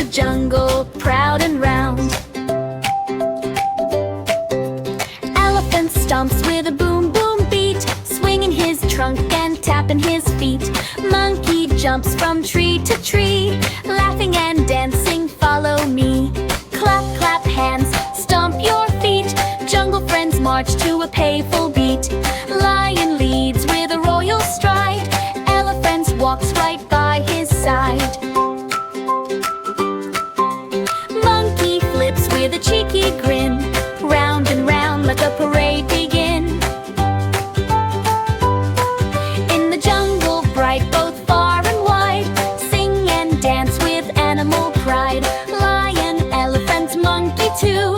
the jungle, proud and round. Elephant stomps with a boom boom beat, swinging his trunk and tapping his feet. Monkey jumps from tree to tree, laughing and dancing, follow me. Clap, clap hands, stomp your feet, jungle friends march to a payful beat. Lion leads with a royal stride, elephant walks right by his side. Monkey flips with a cheeky grin, round and round let the parade begin. In the jungle bright, both far and wide, sing and dance with animal pride. Lion, elephant, monkey too,